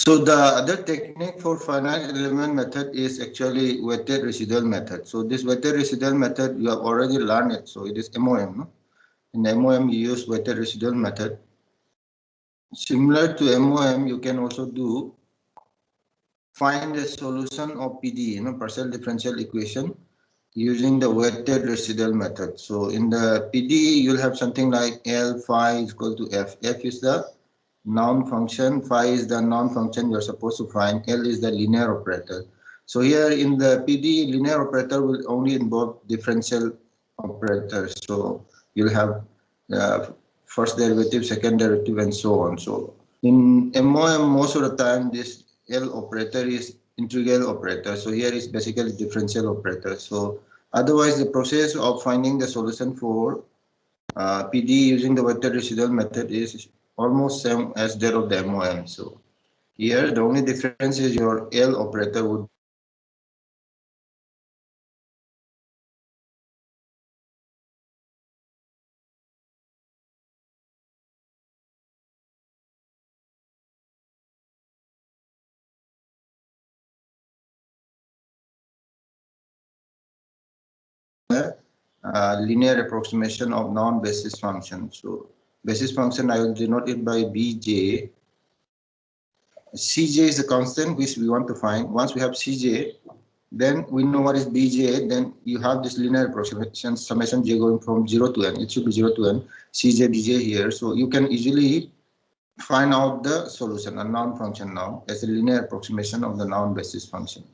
So the other technique for finite element method is actually weighted residual method. So this weighted residual method you have already learned it. So it is MOM. No? In MOM you use weighted residual method. Similar to MOM, you can also do find a solution of PD, partial differential equation using the weighted residual method. So in the PD, you'll have something like L phi is equal to F. F is the noun function, phi is the noun function you're supposed to find, L is the linear operator. So here in the PD, linear operator will only involve differential operators. So you'll have first derivative, second derivative, and so on. So in MOM, most of the time, this L operator is integral operator. So here is basically differential operator. So otherwise, the process of finding the solution for PD using the weighted residual method is almost same as that of the MOM. So here the only difference is your L operator would linear approximation of non-basis function. So basis function I will denote it by Bj. Cj is a constant which we want to find. Once we have Cj, then we know what is Bj. Then you have this linear approximation summation j going from 0 to n. It should be 0 to n. Cj Bj here. So you can easily find out the solution, a noun function now, as a linear approximation of the noun basis function.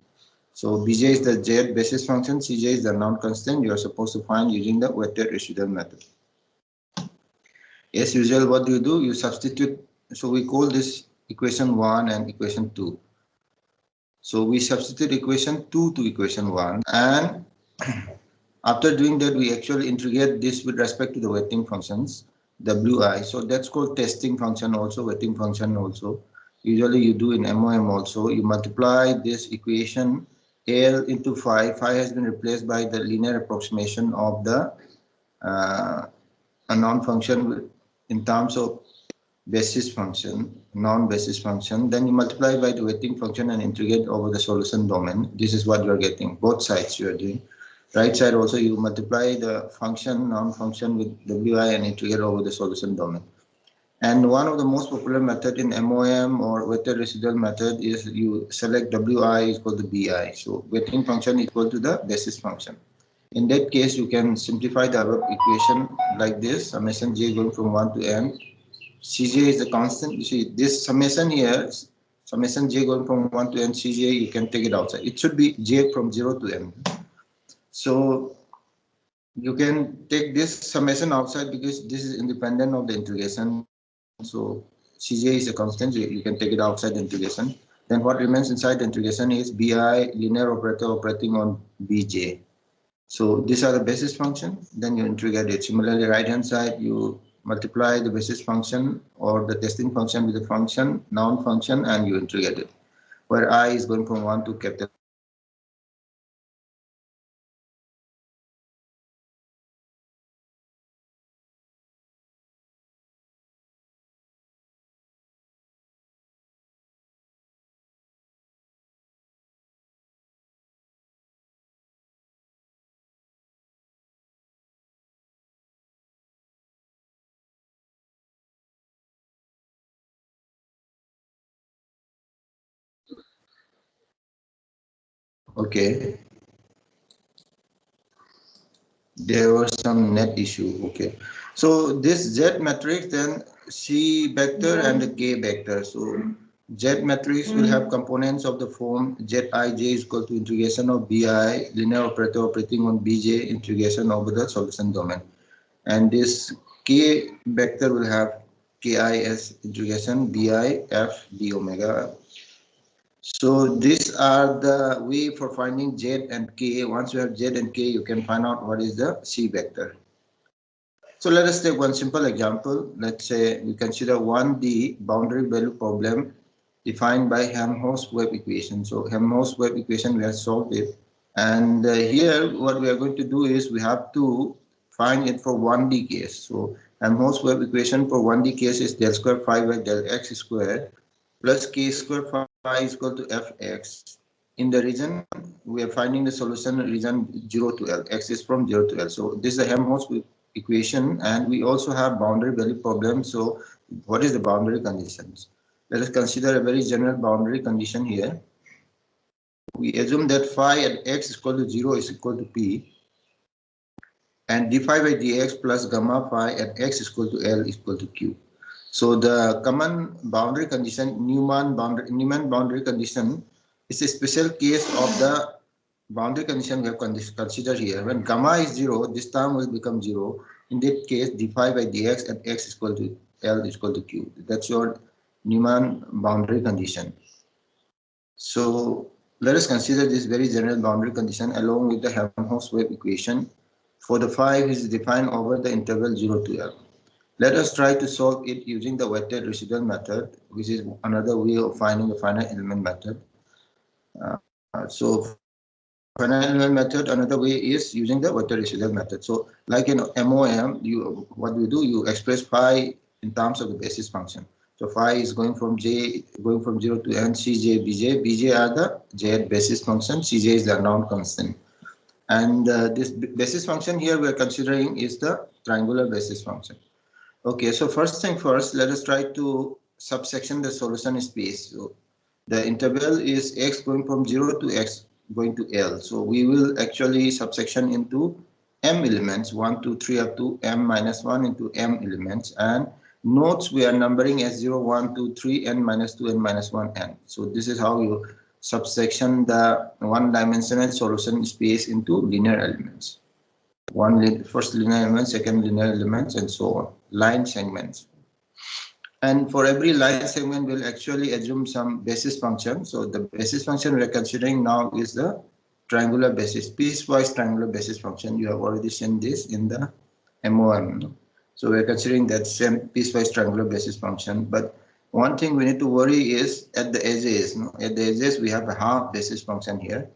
So Bj is the z basis function, Cj is the noun constant you are supposed to find using the weighted residual method. As usual, what do? You substitute. So we call this equation 1 and equation 2. So we substitute equation 2 to equation 1, and after doing that, we actually integrate this with respect to the weighting functions, wi. So that's called testing function also, weighting function also. Usually you do in MOM also. You multiply this equation L into phi. Phi has been replaced by the linear approximation of the a noun function in terms of basis function, non-basis function. Then you multiply by the weighting function and integrate over the solution domain. This is what you are getting. Both sides you are doing. Right side also you multiply the function, non-function with wi and integrate over the solution domain. And one of the most popular method in MOM or weighted residual method is you select wi is equal to bi. So weighting function equal to the basis function. In that case, you can simplify the above equation like this: summation j going from 1 to n. Cj is the constant. You see this summation here, summation j going from 1 to n. Cj, you can take it outside. It should be j from 0 to n. So you can take this summation outside because this is independent of the integration. So Cj is a constant, you can take it outside the integration. Then what remains inside the integration is Bi, linear operator operating on Bj. So these are the basis function, then you integrate it. Similarly, right hand side, you multiply the basis function or the testing function with the function, noun function, and you integrate it. Where I is going from 1 to capital. Okay. There was some net issue. Okay. So this Z matrix, then C vector and the K vector. So Z matrix will have components of the form Zij is equal to integration of Bi, linear operator operating on Bj, integration over the solution domain. And this K vector will have Ki as integration Bi f d omega. So these are the way for finding Z and K. Once you have Z and K, you can find out what is the C vector. So let us take one simple example. Let's say we consider 1D boundary value problem defined by Helmholtz-Webb equation. So Helmholtz-Webb equation, we have solved it. And here what we are going to do is we have to find it for 1D case. So Helmholtz-Webb equation for 1D case is del square phi by del x squared plus k square phi is equal to fx. In the region, we are finding the solution region 0 to L. X is from 0 to L. So this is the Helmholtz equation, and we also have boundary value problem. So what is the boundary conditions? Let us consider a very general boundary condition here. We assume that phi at x is equal to 0 is equal to p, and d phi by dx plus gamma phi at x is equal to L is equal to q. So the common boundary condition, Newman boundary condition, is a special case of the boundary condition we have considered here. When gamma is 0, this term will become 0. In that case, d phi by dx at x is equal to L is equal to q. That's your Newman boundary condition. So let us consider this very general boundary condition along with the Helmholtz wave equation for the phi which is defined over the interval 0 to L. Let us try to solve it using the weighted residual method, which is another way of finding the finite element method. So finite element method, another way is using the weighted residual method. So like in MOM, what we do, you express phi in terms of the basis function. So phi is going from 0 to n, Cj, Bj. Bj are the jth basis function, Cj is the unknown constant. And this basis function here we are considering is the triangular basis function. Okay, so first thing first, let us try to subsection the solution space. So the interval is x going from 0 to x going to L. So we will actually subsection into m elements, 1, 2, 3 up to m minus 1 into m elements. And nodes we are numbering as 0, 1, 2, 3, n minus 2, n minus 1, n. So this is how you subsection the one-dimensional solution space into linear elements. First linear element, second linear elements, and so on. Line segments. And for every line segment, we'll actually assume some basis function. So the basis function we're considering now is the triangular basis, piecewise triangular basis function. You have already seen this in the MOM. So we're considering that same piecewise triangular basis function. But one thing we need to worry is at the edges. At the edges, we have a half basis function here.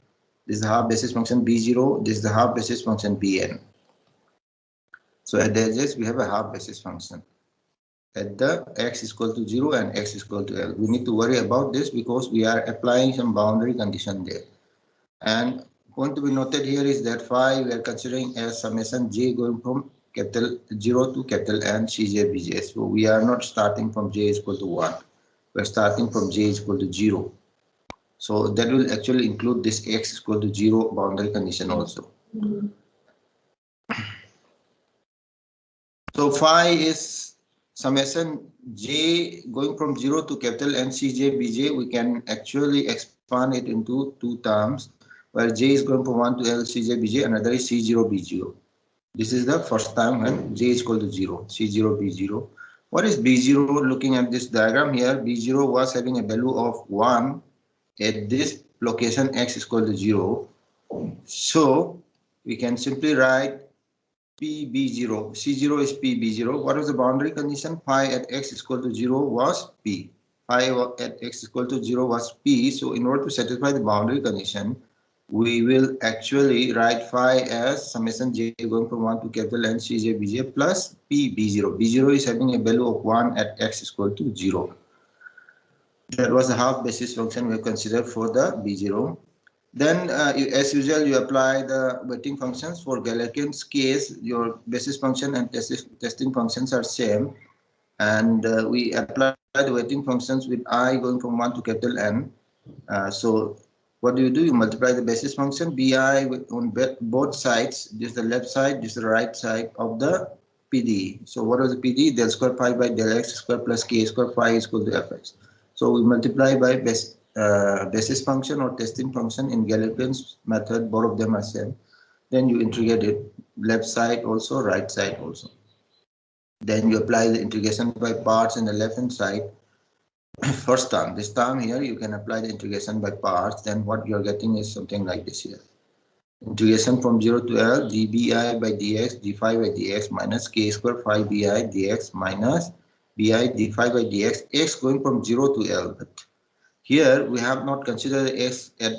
This is the half basis function B0. This is the half basis function Bn. So at the edges, we have a half basis function at the x is equal to 0 and x is equal to L. We need to worry about this because we are applying some boundary condition there. And point to be noted here is that phi we are considering as summation j going from capital 0 to capital N Cj Bj. So we are not starting from j is equal to 1. We are starting from j is equal to 0. So that will actually include this x is equal to 0 boundary condition also. So phi is summation j going from 0 to capital N Cj Bj. We can actually expand it into two terms where j is going from 1 to L Cj Bj, another is C0 B0. This is the first time when j is equal to 0, C0 B0. What is B0? Looking at this diagram here, B0 was having a value of 1 at this location x is equal to 0. So we can simply write P B0, C0 is P B0. What was the boundary condition? Phi at x is equal to 0 was P. Phi at x is equal to 0 was P. So in order to satisfy the boundary condition, we will actually write phi as summation j going from 1 to capital N Cj Bj plus P B0. B0 is having a value of 1 at x is equal to 0. That was the half basis function we considered for the B0. Then, as usual, you apply the weighting functions. For Galerkin's case, your basis function and testing functions are same. And we apply the weighting functions with I going from 1 to capital N. So what do? You multiply the basis function Bi on both sides. This is the left side, this is the right side of the PD. So what is the PD? Del square phi by del x square plus k square phi is equal to fx. So we multiply by basis function or testing function in Galerkin's method, both of them are same. Then you integrate it left side also, right side also. Then you apply the integration by parts in the left hand side. First term, this term here, you can apply the integration by parts. Then what you're getting is something like this here. Integration from 0 to L, dBi by dx, d phi by dx minus k square phi bi dx minus bi d phi by dx, x going from 0 to L. But here we have not considered x at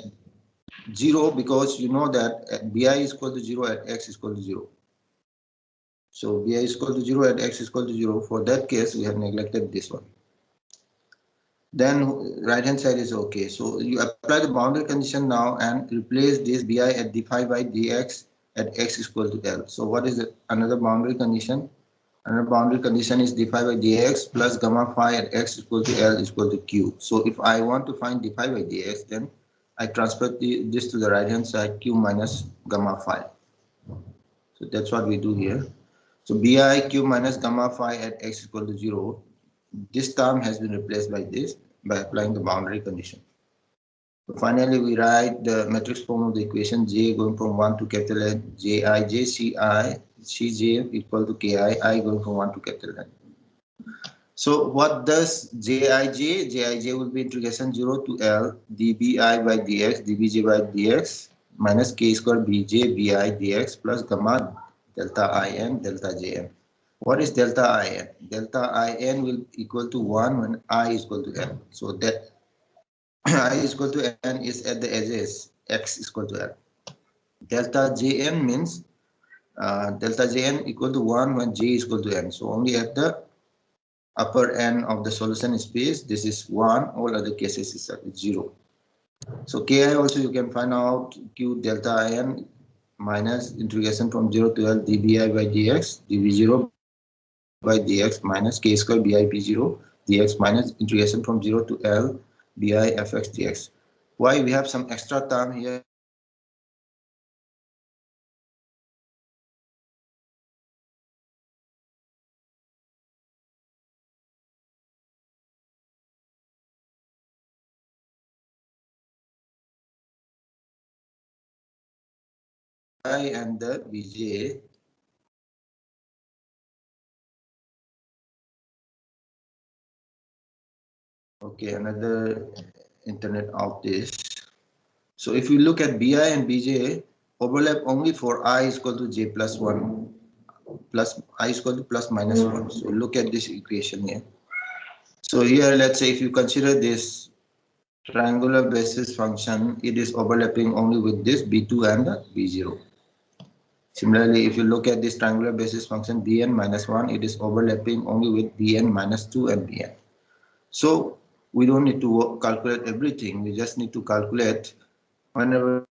0 because you know that bi is equal to 0 at x is equal to 0. So bi is equal to 0 at x is equal to 0. For that case, we have neglected this one. then right hand side is okay. So you apply the boundary condition now and replace this bi at d phi by dx at x is equal to L. So what is the another boundary condition? Another boundary condition is d phi by dx plus gamma phi at x is equal to L is equal to Q. So if I want to find d phi by dx, then I transfer this to the right hand side, Q minus gamma phi. So that's what we do here. So bi q minus gamma phi at x is equal to 0. This term has been replaced by this by applying the boundary condition. So finally, we write the matrix form of the equation J going from 1 to capital N, J I J C I C J equal to K I going from 1 to capital N. So what does Jij? Jij will be integration 0 to L dBi by dx dBj by dx minus k square bj bi dx plus gamma delta in delta jn. What is delta in? Delta in will equal to 1 when I is equal to n. So that I is equal to n is at the edges, x is equal to l. Delta jn means delta jn equal to 1 when j is equal to n. So only at the upper end of the solution space, this is 1, all other cases is 0. So ki also you can find out q delta in minus integration from 0 to L dBi by dx dV0 by dx minus k square bip0 dx minus integration from 0 to L bi fx dx. Why we have some extra term here? I and the bj. Okay, another internet outage. So if you look at bi and bj, overlap only for I is equal to j plus 1 plus I is equal to plus minus 1. So look at this equation here. So here, let's say if you consider this triangular basis function, it is overlapping only with this b2 and the b0. Similarly, if you look at this triangular basis function bn minus 1, it is overlapping only with bn minus 2 and bn. So we don't need to calculate everything. We just need to calculate whenever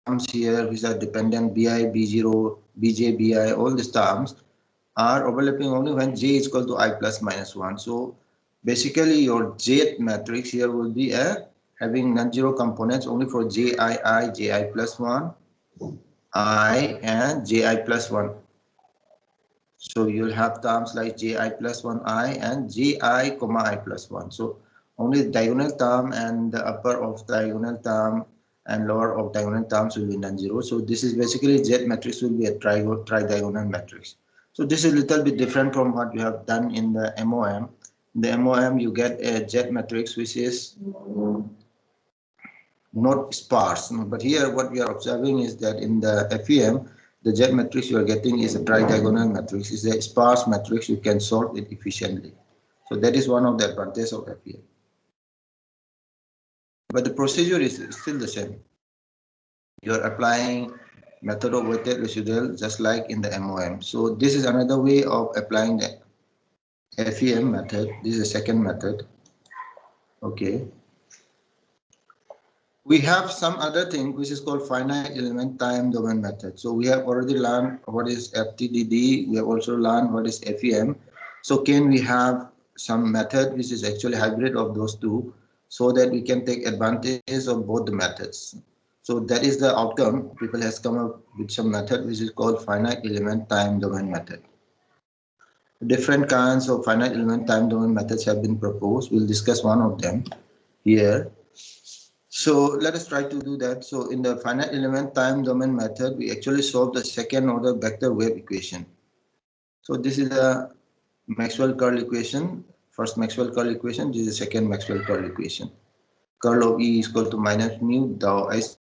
terms here which are dependent bi, b0, bj, bi, all these terms are overlapping only when j is equal to I plus minus 1. So basically your j matrix here will be having non-zero components only for ji, ji plus 1, I and ji plus 1. So you'll have terms like ji plus 1i and ji comma I plus 1. So only the diagonal term and the upper of diagonal term and lower of diagonal terms will be non-zero. So this is basically Z matrix will be a tri-diagonal matrix. So this is a little bit different from what we have done in the MOM. In the MOM you get a Z matrix which is not sparse. But here what we are observing is that in the FEM, the Z matrix you are getting is a tri-diagonal matrix. It's a sparse matrix, you can solve it efficiently. So that is one of the advantages of FEM. But the procedure is still the same. You are applying method of weighted residual just like in the MOM. So this is another way of applying the FEM method. This is the second method. Okay. We have some other thing which is called finite element time domain method. So we have already learned what is FTDD. We have also learned what is FEM. So can we have some method which is actually hybrid of those two so that we can take advantage of both the methods. So that is the outcome. People has come up with some method which is called finite element time domain method. Different kinds of finite element time domain methods have been proposed. We'll discuss one of them here. So let us try to do that. So in the finite element time domain method, we actually solve the second order vector wave equation. So this is a Maxwell-Curl equation, first Maxwell-Curl equation, this is the second Maxwell-Curl equation. Curl of E is equal to minus mu dou S.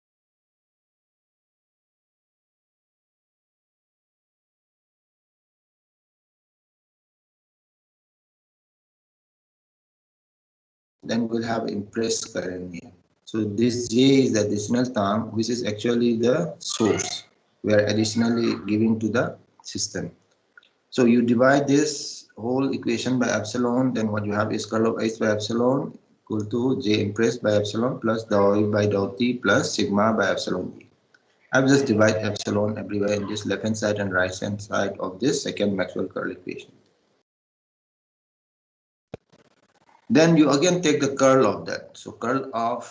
Then we'll have impressed current here. So this J is the additional term, which is actually the source we are additionally giving to the system. So you divide this whole equation by epsilon, then what you have is curl of h by epsilon equal to j impressed by epsilon plus dou e by dou t plus sigma by epsilon b. I've just divided epsilon everywhere in this left hand side and right hand side of this second Maxwell curl equation. Then you again take the curl of that. So curl of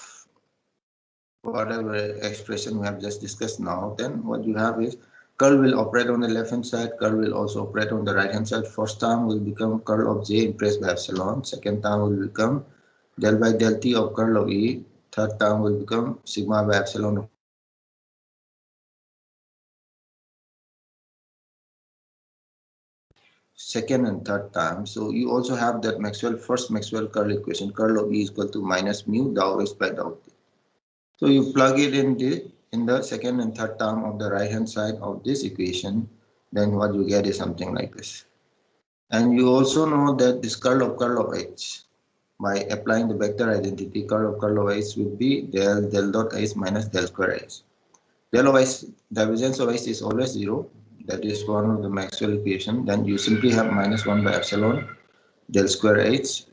whatever expression we have just discussed now, then what you have is curl will operate on the left hand side, curl will also operate on the right hand side. First term will become curl of j impressed by epsilon, second term will become del by del t of curl of e, third term will become sigma by epsilon of second and third term. So you also have that first Maxwell curl equation, curl of E is equal to minus mu dou S by dou T. So you plug it in the second and third term of the right hand side of this equation, then what you get is something like this. And you also know that this curl of H, by applying the vector identity, curl of H will be del dot H minus del square H. Del of H, divergence of H is always 0. That is one of the Maxwell equation. Then you simply have minus 1 by epsilon del square H.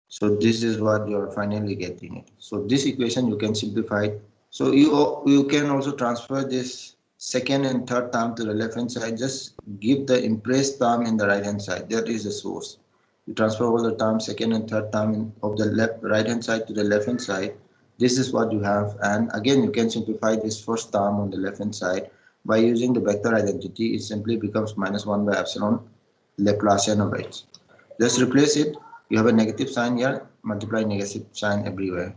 So this is what you are finally getting it. So this equation you can simplify. So you can also transfer this second and third term to the left hand side. Just give the impressed term in the right hand side. That is the source. You transfer all the terms, second and third term of the right hand side to the left hand side. This is what you have. And again, you can simplify this first term on the left hand side by using the vector identity. It simply becomes minus 1 by epsilon Laplacian of H. Just replace it. You have a negative sign here, multiply negative sign everywhere.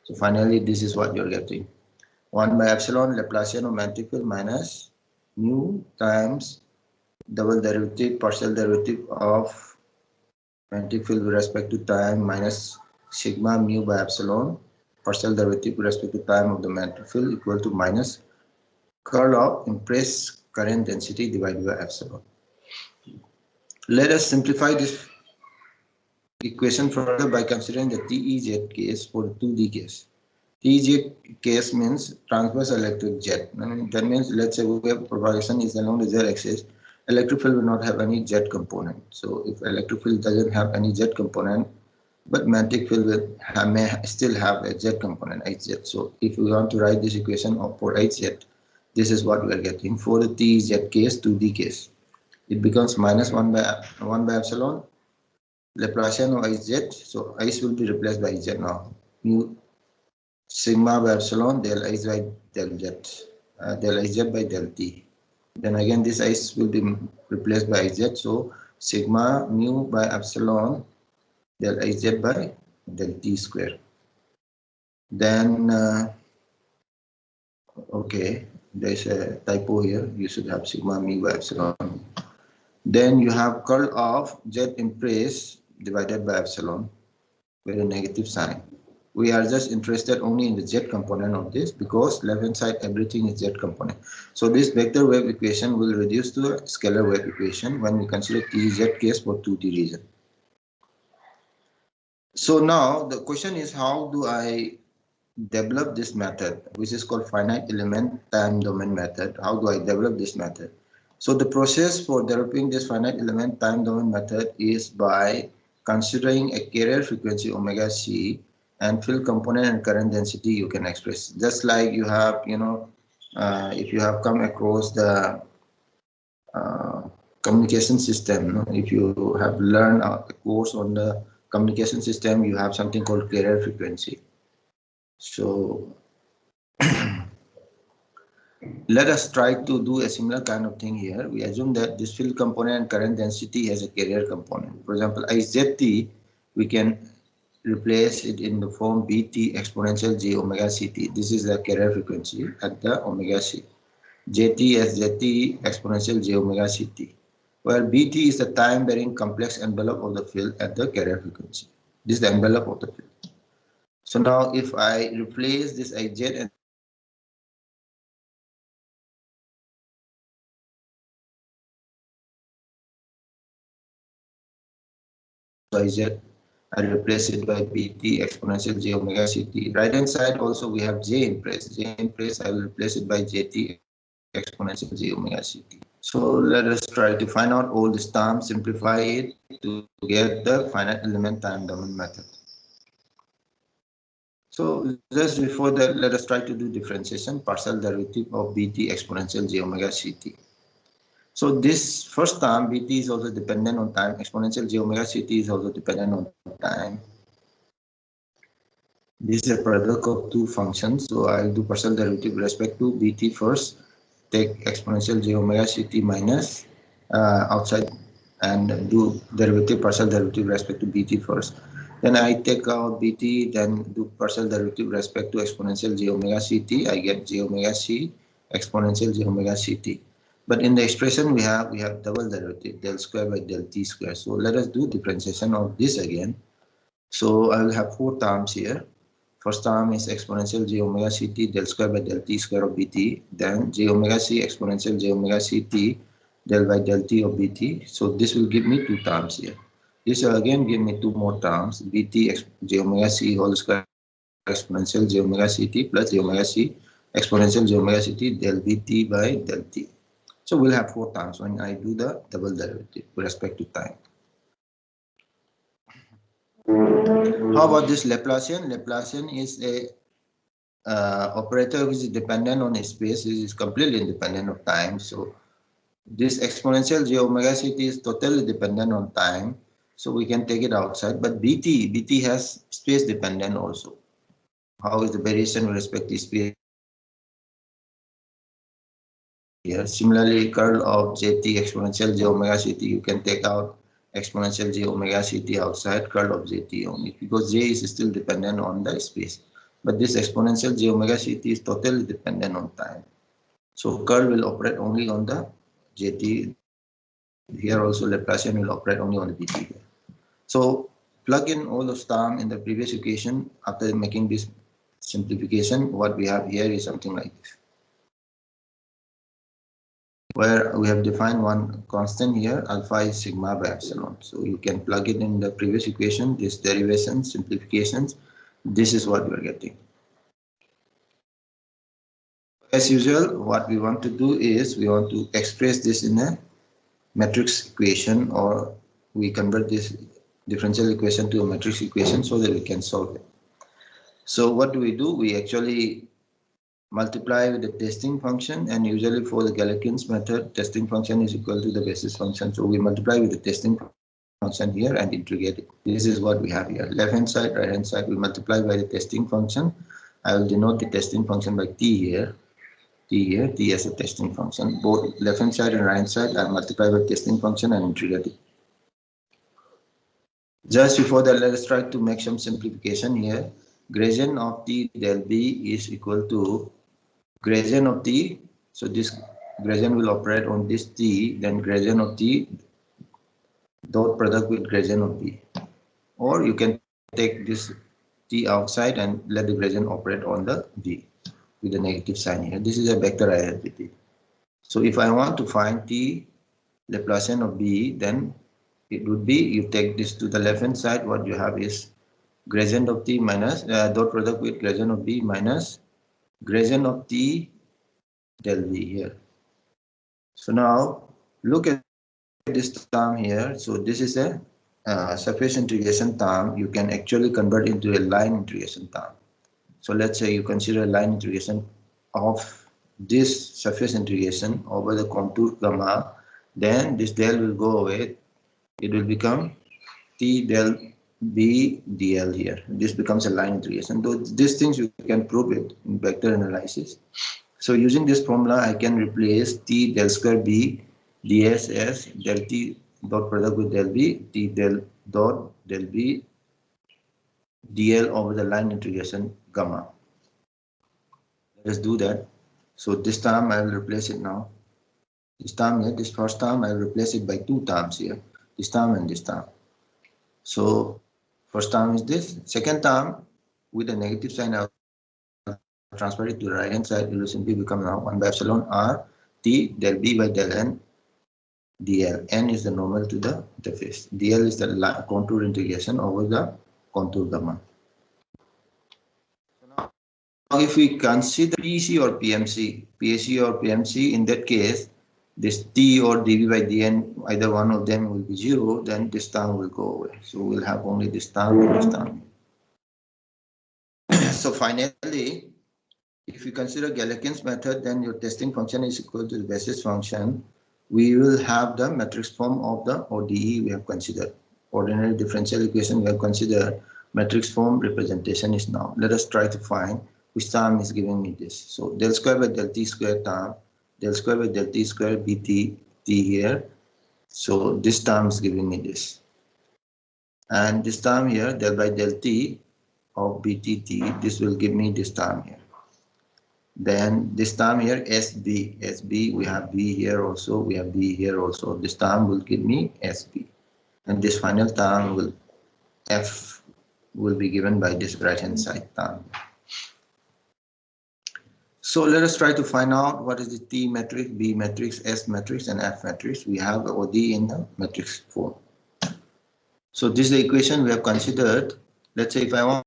So finally, this is what you're getting. 1 by epsilon Laplacian of magnetic field minus mu times double derivative, partial derivative of magnetic field with respect to time minus sigma mu by epsilon, partial derivative with respect to time of the magnetic field equal to minus curl of impressed current density divided by epsilon. Let us simplify this equation further by considering the TEZ case for the 2D case. TEZ case means transverse electric jet. That means, let's say wave propagation is along the z axis, electric field will not have any jet component. So if electric field doesn't have any jet component, but magnetic field may still have a jet component, Hz. So if we want to write this equation for Hz, this is what we are getting for the TEZ case, 2D case. It becomes minus 1 by epsilon Laplacian of Hz, so H will be replaced by Z now. Mu sigma by epsilon del H by del Z, del Hz by del T. Then again this H will be replaced by Z, so sigma mu by epsilon del Hz by del T square. Then, okay, there's a typo here. You should have sigma mu by epsilon. Then you have curl of Z impressed divided by epsilon with a negative sign. We are just interested only in the Z component of this because left hand side everything is Z component. So this vector wave equation will reduce to a scalar wave equation when we consider TEZ case for 2D region. So now the question is, how do I develop this method, which is called finite element time domain method? How do I develop this method? So the process for developing this finite element time domain method is by considering a carrier frequency omega c and field component and current density you can express. Just like you have, if you have come across the communication system, if you have learned a course on the communication system, you have something called carrier frequency. So let us try to do a similar kind of thing here. We assume that this field component and current density has a carrier component. For example, IZT, we can replace it in the form BT exponential j omega ct. This is the carrier frequency at the omega c. JT as JT exponential j omega ct, where BT is the time varying complex envelope of the field at the carrier frequency. This is the envelope of the field. So now if I replace this IZ and IZ, I replace it by BT exponential j omega ct. Right hand side also we have J impressed. J impressed, I will replace it by JT exponential j omega ct. So let us try to find out all this term, simplify it to get the finite element time domain method. So just before that, let us try to do differentiation, partial derivative of bt exponential j omega ct. So this first term, bt is also dependent on time, exponential j omega ct is also dependent on time. This is a product of two functions, so I'll do partial derivative with respect to bt first, take exponential j omega ct minus outside and do derivative, partial derivative with respect to bt first. Then I take out bt, then do partial derivative with respect to exponential j omega ct. I get j omega c exponential j omega ct. But in the expression we have double derivative, del square by del t square. So let us do differentiation of this again. So I will have four terms here. First term is exponential j omega ct del square by del t square of bt. Then j omega c exponential j omega ct del by del t of bt. So this will give me two terms here. This will again give me two more terms, bt j omega c whole square exponential j omega ct plus j omega c exponential j omega ct del bt by del t. So we'll have four terms when I do the double derivative with respect to time. How about this Laplacian? Laplacian is a operator which is dependent on space. This is completely independent of time. So this exponential j omega ct is totally dependent on time. So we can take it outside. But bt has space dependent also. How is the variation with respect to space? Here, similarly, curl of jt exponential j omega ct, you can take out exponential j omega ct outside, curl of jt only, because j is still dependent on the space. But this exponential j omega ct is totally dependent on time. So curl will operate only on the jt. Here also Laplacian will operate only on the bt. So plug in all those terms in the previous equation. After making this simplification, what we have here is something like this, where we have defined one constant here, alpha is sigma by epsilon. So you can plug it in the previous equation, this derivation, simplifications, this is what we are getting. As usual, what we want to do is we want to express this in a matrix equation, or we convert this differential equation to a matrix equation so that we can solve it. So what do? We actually multiply with the testing function, and usually for the Galerkin's method, testing function is equal to the basis function. So we multiply with the testing function here and integrate it. This is what we have here. Left hand side, right hand side, we multiply by the testing function. I will denote the testing function by t here. T as a testing function. Both left hand side and right hand side are multiplied by testing function and integrate it. Just before that, let us try to make some simplification here. Gradient of t del b is equal to gradient of t, so this gradient will operate on this t, then gradient of t dot product with gradient of b. Or you can take this t outside and let the gradient operate on the b with the negative sign here. This is a vector identity. So if I want to find t Laplacian of b, then it would be, you take this to the left hand side, what you have is gradient of t minus dot product with gradient of b minus gradient of t del v here. So now look at this term here. So this is a surface integration term. You can actually convert into a line integration term. So let's say you consider a line integration of this surface integration over the contour gamma, then this del will go away. It will become t del b dl here. This becomes a line integration. Though these things you can prove it in vector analysis. So using this formula, I can replace t del square b ds as del t dot product with del b, t del dot del b dl over the line integration gamma. Let's do that. So this term I will replace it now. This term here, this first term, I will replace it by two terms here. This term and this term. So first term is this. Second term with a negative sign, I will transfer it to the right hand side. It will simply become now 1 by epsilon r t del b by del n dl. N is the normal to the interface. dl is the contour integration over the contour gamma. Now if we consider PEC or PMC, in that case, this t or dv by dn, either one of them will be 0, then this term will go away. So we'll have only this term and this term. So finally, if you consider Galerkin's method, then your testing function is equal to the basis function. We will have the matrix form of the ODE we have considered. Ordinary differential equation we have considered. Matrix form representation is now. Let us try to find which term is giving me this. So del square by del t square term, del square by del t square bt t here. So this term is giving me this. And this term here, del by del t of btt, this will give me this term here. Then this term here, SB, we have B here also, we have B here also. This term will give me SB. And this final term will, F will be given by this right hand side term. So let us try to find out what is the T matrix, B matrix, S matrix, and F matrix. We have OD in the matrix form. So this is the equation we have considered. Let's say if I want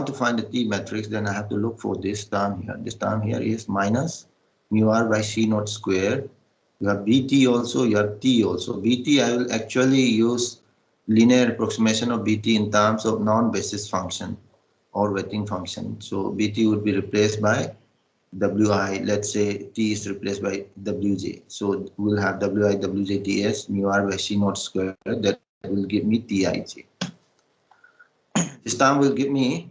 to find the T matrix, then I have to look for this term here. This term here is minus mu r by C naught square. You have BT also, you have T also. BT, I will actually use linear approximation of BT in terms of non-basis function or weighting function. So BT would be replaced by Wi. Let's say T is replaced by Wj. So we'll have Wi, Wj, ds, mu r by C naught square. That will give me Tij. This term will give me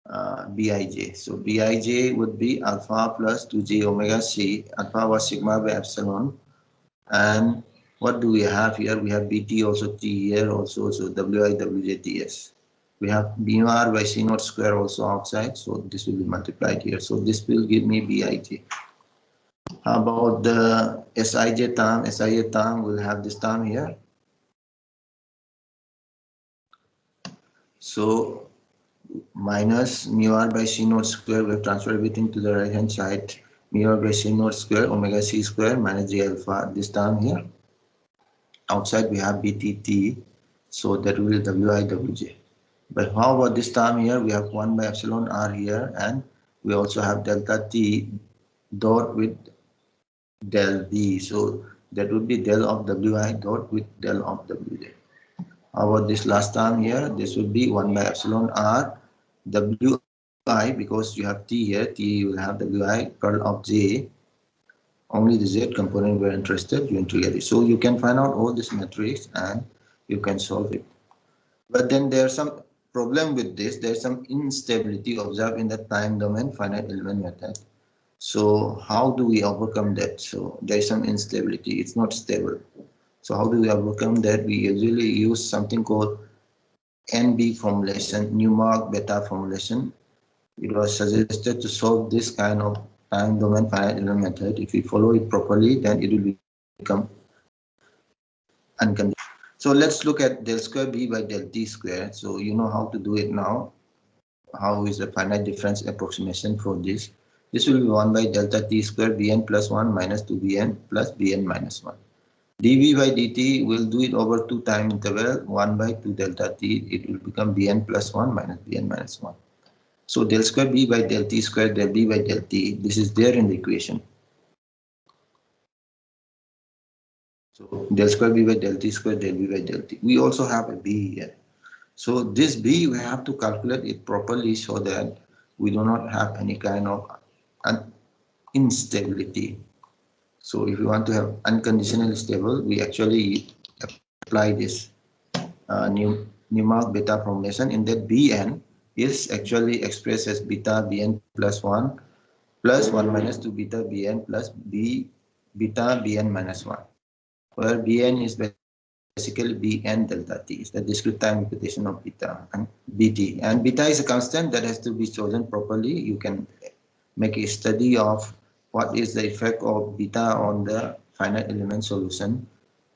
Bij. So Bij would be alpha plus 2j omega c. Alpha was sigma by epsilon. And what do we have here? We have Bt also, T here also. So Wi, Wj, ds. We have mu r by c naught square also outside. So this will be multiplied here. So this will give me Bij. How about the Sij term? Sij term will have this term here. So minus mu r by c naught square, we have transferred everything to the right hand side. Mu r by c naught square omega c square minus j alpha, this term here. Outside we have btt, so that will be wi wj. But how about this term here? We have 1 by epsilon r here, and we also have delta t dot with del b. So that would be del of wi dot with del of wj. How about this last term here? This would be 1 by epsilon r wi, because you have t here, t will have wi curl of j. Only the z component we're interested, you integrate it. So you can find out all this matrix and you can solve it. But then there's some problem with this. There's some instability observed in the time domain finite element method. So how do we overcome that? So there's some instability, it's not stable. So how do we overcome that? We usually use something called NB formulation, Newmark beta formulation. It was suggested to solve this kind of time domain finite element method. If we follow it properly, then it will become unconditional. So let's look at del square b by del t square. So you know how to do it now. How is the finite difference approximation for this? This will be 1 by delta t square bn plus 1 minus 2bn plus bn minus 1. dv by dt will do it over 2 time interval, 1 by 2 delta t. It will become bn plus 1 minus bn minus 1. So del square b by del t square del b by del t, this is there in the equation. So del square b by del t square del b by del t. We also have a b here. So this b, we have to calculate it properly so that we do not have any kind of instability. So if we want to have unconditionally stable, we actually apply this Newmark beta formulation. In that bn is actually expressed as beta bn plus 1 minus 2 beta bn plus beta bn minus 1, where bn is basically bn delta t, is the discrete time repetition of beta and bt. And beta is a constant that has to be chosen properly. You can make a study of what is the effect of beta on the finite element solution.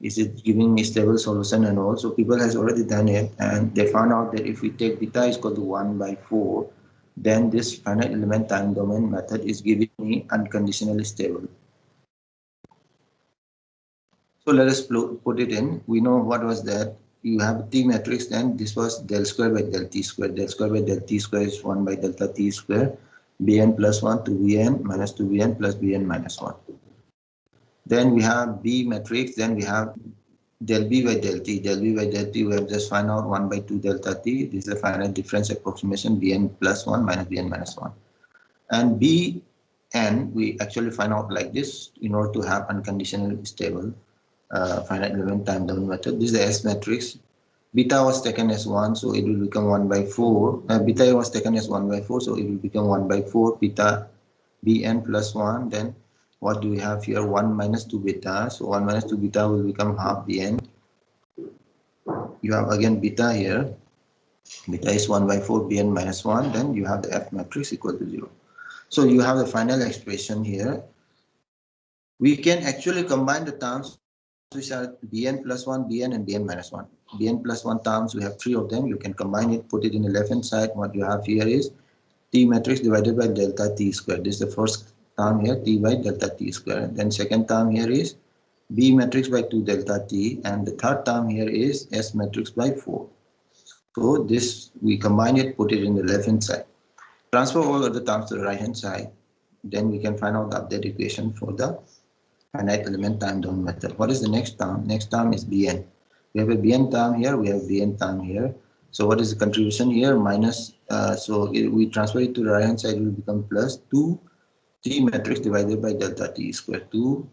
Is it giving a stable solution and all? So people has already done it, and they found out that if we take beta is equal to 1 by 4, then this finite element time domain method is giving me unconditionally stable. So let us put it in. We know what was that. You have a T matrix, then this was del square by del t square. Del square by del t square is 1 by delta t square. Bn plus 1 to bn minus 2bn plus bn minus 1. Then we have B matrix. Then we have del B by del T. Del B by del T, we have just find out 1 by 2 delta T. This is a finite difference approximation, Bn plus 1 minus Bn minus 1. And Bn, we actually find out like this in order to have unconditionally stable finite element time domain method. This is the S matrix. Beta was taken as 1, so it will become 1 by 4. Beta was taken as 1 by 4, so it will become 1 by 4 beta Bn plus 1. Then what do we have here? 1 minus 2 beta. So 1 minus 2 beta will become half Bn. You have again beta here. Beta is 1 by 4 Bn minus 1. Then you have the F matrix equal to 0. So you have the final expression here. We can actually combine the terms which are Bn plus 1, Bn and Bn minus 1. Bn plus 1 terms, we have 3 of them. You can combine it, put it in the left hand side. What you have here is T matrix divided by delta T square. This is the first term here, T by delta T square. Then second term here is B matrix by 2 delta T. And the third term here is S matrix by 4. So this, we combine it, put it in the left hand side. Transfer all of the terms to the right hand side. Then we can find out the update equation for the finite element time domain method. What is the next term? Next term is Bn. We have a Bn term here, we have Bn term here. So what is the contribution here? Minus, we transfer it to the right hand side, it will become plus 2 T matrix divided by delta T square. 2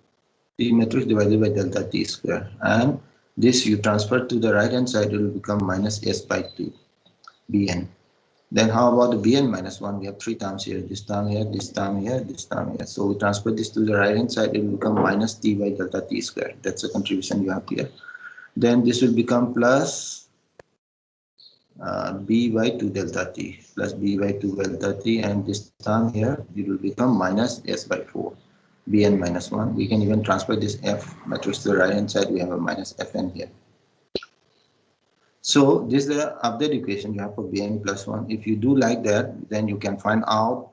T matrix divided by delta T square. And this you transfer to the right hand side, it will become minus S by 2 Bn. Then how about the Bn minus 1? We have 3 terms here, this term here, this term here, this term here. So we transfer this to the right hand side, it will become minus T by delta T square. That's the contribution you have here. Then this will become plus B by 2 delta T, plus B by 2 delta T, and this term here, it will become minus S by 4, Bn minus 1. We can even transfer this F matrix to the right hand side, we have a minus Fn here. So this is the update equation you have for Bn plus 1. If you do like that, then you can find out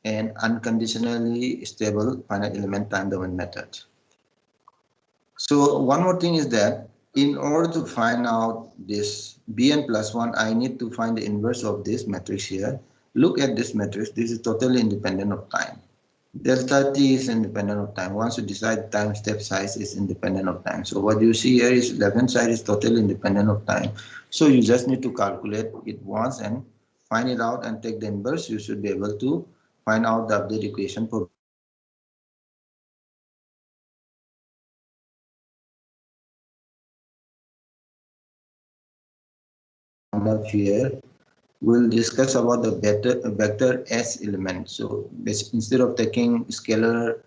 an unconditionally stable finite element time domain method. So one more thing is that in order to find out this Bn plus 1, I need to find the inverse of this matrix here. Look at this matrix. This is totally independent of time. Delta T is independent of time. Once you decide time step size is independent of time. So what you see here is left hand side is totally independent of time. So you just need to calculate it once and find it out and take the inverse. You should be able to find out the update equation for up here. We'll discuss about the vector S element. So instead of taking scalar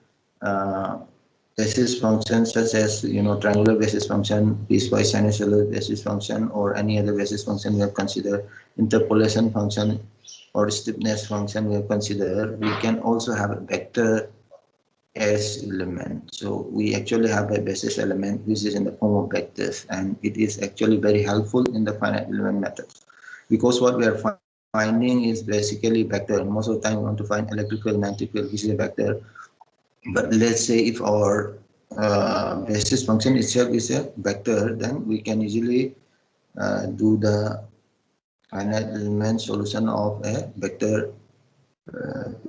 basis functions such as triangular basis function, piecewise sinusoidal basis function, or any other basis function we have considered, interpolation function or stiffness function we have considered, we can also have a vector S element. So we actually have a basis element which is in the form of vectors, and it is actually very helpful in the finite element methods, because what we are finding is basically vector. And most of the time we want to find electrical, magnetic field, which is a vector. But let's say if our basis function itself is a vector, then we can easily do the finite element solution of a vector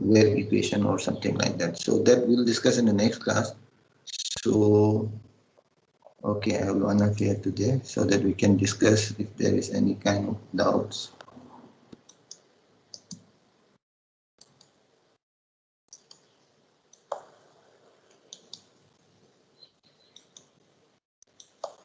wave equation or something like that. So that we'll discuss in the next class. So okay, I will end up here today so that we can discuss if there is any kind of doubts.